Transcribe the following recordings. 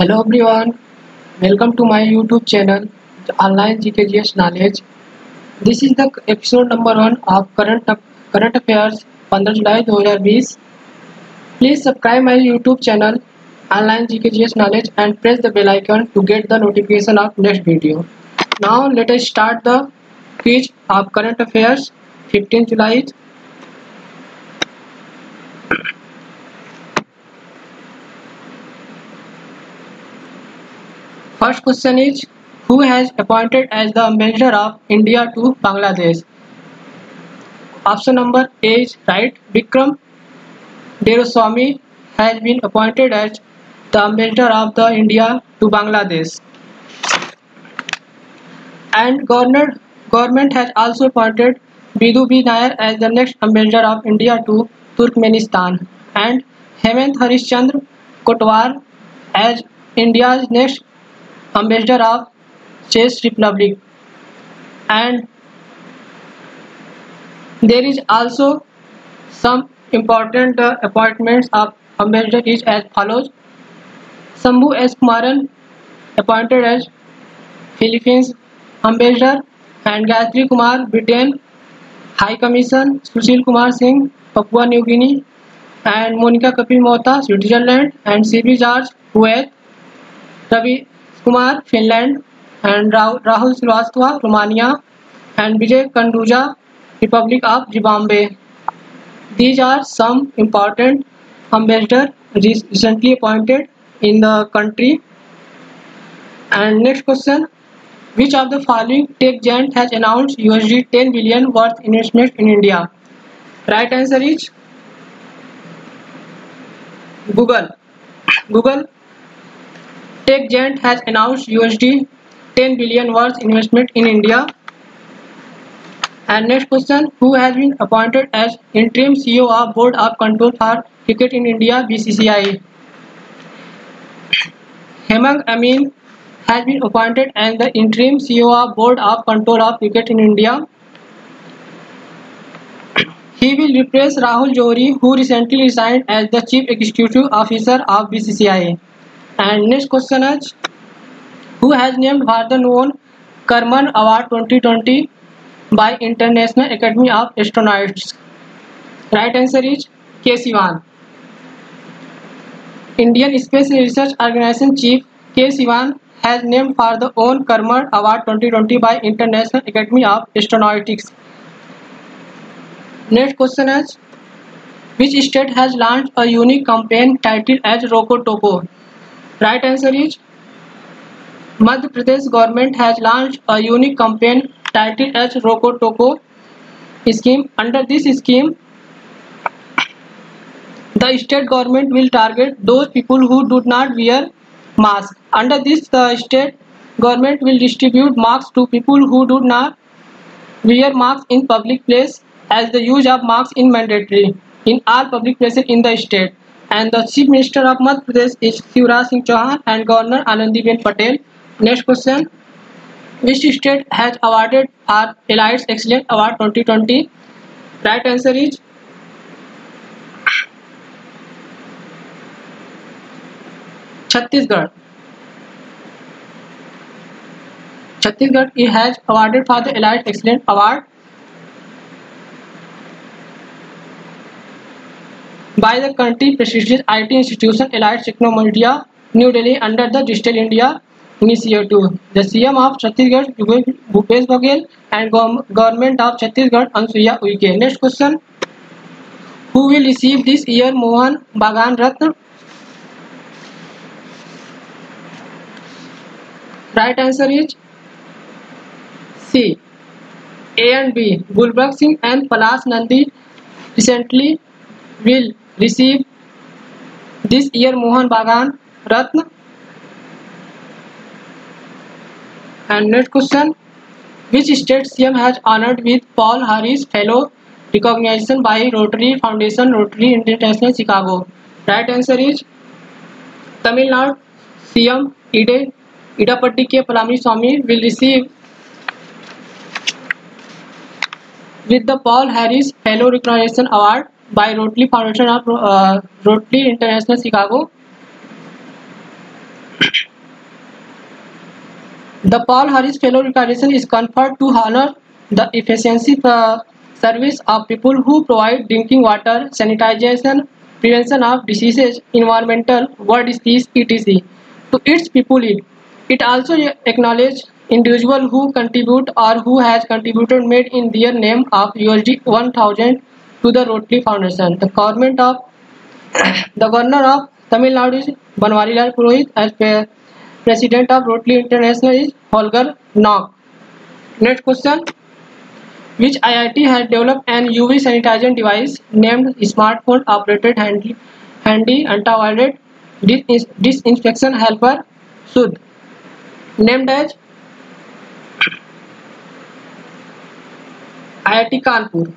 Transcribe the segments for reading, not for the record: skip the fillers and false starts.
Hello everyone, welcome to my YouTube channel, the Online GKGS Knowledge. This is the episode number 1 of current affairs 15 July 2020. Please subscribe my YouTube channel, Online GKGS Knowledge, and press the bell icon to get the notification of next video. Now let us start the quiz of current affairs 15 July. First question is, who has appointed as the ambassador of India to Bangladesh? Option number A is right. Vikram Deroswamy has been appointed as the ambassador of the India to Bangladesh. And government has also appointed Bidhu B. Nair as the next ambassador of India to Turkmenistan and Hemant Harishchandra Kotwar as India's next ambassador of Czech Republic. And there is also some important appointments of ambassador is as follows. Shambhu S. Kumaran appointed as Philippines ambassador and Gayatri Kumar Britain High Commission, Sushil Kumar Singh Papua New Guinea and Monica Kapil Mehta Switzerland and C.B. George Kuwait, Ravi Kumar Finland and Rahul Srivastava Romania and Vijay Kanduja Republic of Zimbabwe. These are some important ambassadors recently appointed in the country. And next question, which of the following tech giant has announced USD 10 billion worth investment in India? Right answer is Google. Google tech giant has announced USD 10 billion worth investment in India. And next question, who has been appointed as interim CEO of Board of Control for Cricket in India BCCI? Hemang Amin has been appointed as the interim CEO of Board of Control of Cricket in India. He will replace Rahul Johri, who recently resigned as the Chief Executive Officer of BCCI. And next question is, who has named for the known Karman Award 2020 by International Academy of Astronautics? Right answer is K. Sivan. Indian Space Research Organization Chief K. Sivan has named for the own Karman Award 2020 by International Academy of Astronautics. Next question is, which state has launched a unique campaign titled as Roko Toko? Right answer is Madhya Pradesh government has launched a unique campaign titled as Roko Toko scheme. Under this scheme, the state government will target those people who do not wear masks. Under this, the state government will distribute masks to people who do not wear masks in public place, as the use of masks is mandatory in all public places in the state. And the Chief Minister of Madhya Pradesh is Shivraj Singh Chauhan and Governor Anandiben Patel. Next question, which state has awarded for Elite Excellence Award 2020? Right answer is Chhattisgarh. Chhattisgarh has awarded for the Elite Excellence Award by the country prestigious IT institution Elite Technomedia, New Delhi, under the Digital India Initiative. The CM of Chhattisgarh Bhupesh Baghel and Government of Chhattisgarh Ansuya Uike. Next question, who will receive this year Mohan Bagan Ratna? Right answer is C. A and B. Gulbarg Singh and Palash Nandi recently will receive this year Mohan Bagan Ratna. And next question, which state CM has honored with Paul Harris Fellow recognition by Rotary Foundation Rotary International Chicago? Right answer is Tamil Nadu. CM Idapatti K. Palaniswamy will receive with the Paul Harris Fellow Recognition Award by Rotary Foundation of Rotary International Chicago. The Paul Harris Fellow recognition is conferred to honor the efficiency service of people who provide drinking water, sanitation, prevention of diseases, environmental, world peace, etc. to its people. It also acknowledges individuals who contribute or who has contributed made in their name of USD 1000 to the Rotary Foundation. The Governor of Tamil Nadu is Banwarilal Purohit. As President of Rotary International is Holger Knock. Next question. Which IIT has developed an UV sanitizing device named Smartphone Operated Handy Ultraviolet Disinfection Helper Sudh, named as IIT Kanpur.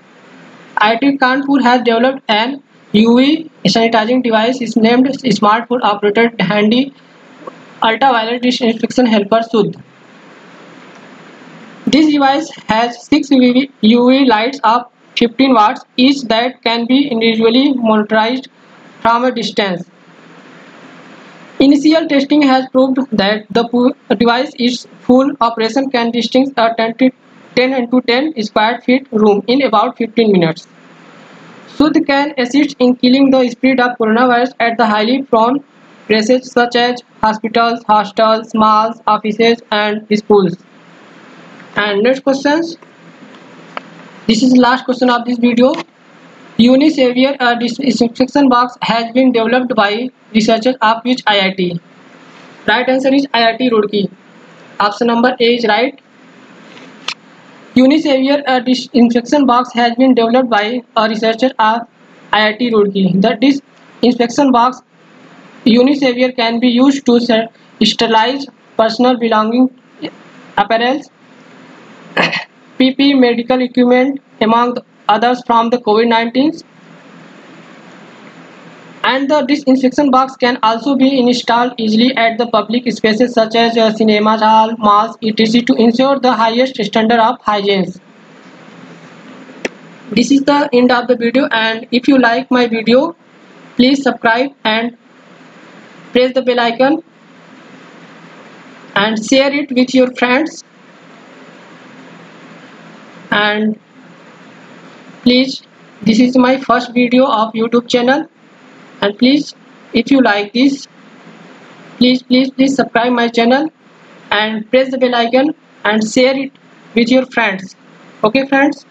IIT Kanpur has developed an UV sanitizing device is named Smartphone Operated Handy Ultraviolet Disinfection Helper Sudh. This device has 6 UV lights of 15 watts each that can be individually monitored from a distance. Initial testing has proved that the device is full operation can distinguish a 10 into 10 square feet room in about 15 minutes. Sudh can assist in killing the spread of coronavirus at the highly prone places such as hospitals, hostels, malls, offices, and schools. And next questions. This is the last question of this video. Unisavior, a disinfection box, has been developed by researchers of which IIT? Right answer is IIT Roorkee. Option number A is right. Unisavior, a disinfection box, has been developed by a researcher of IIT Roorkee. The disinfection box Unisavior can be used to sterilize personal belongings, apparels, PP medical equipment, among others from the COVID-19. And the disinfection box can also be installed easily at the public spaces such as cinema hall, malls, etc. to ensure the highest standard of hygiene. This is the end of the video, and if you like my video, please subscribe and press the bell icon and share it with your friends. And please, this is my first video of YouTube channel, and please, if you like this, please subscribe my channel and press the bell icon and share it with your friends. Okay friends.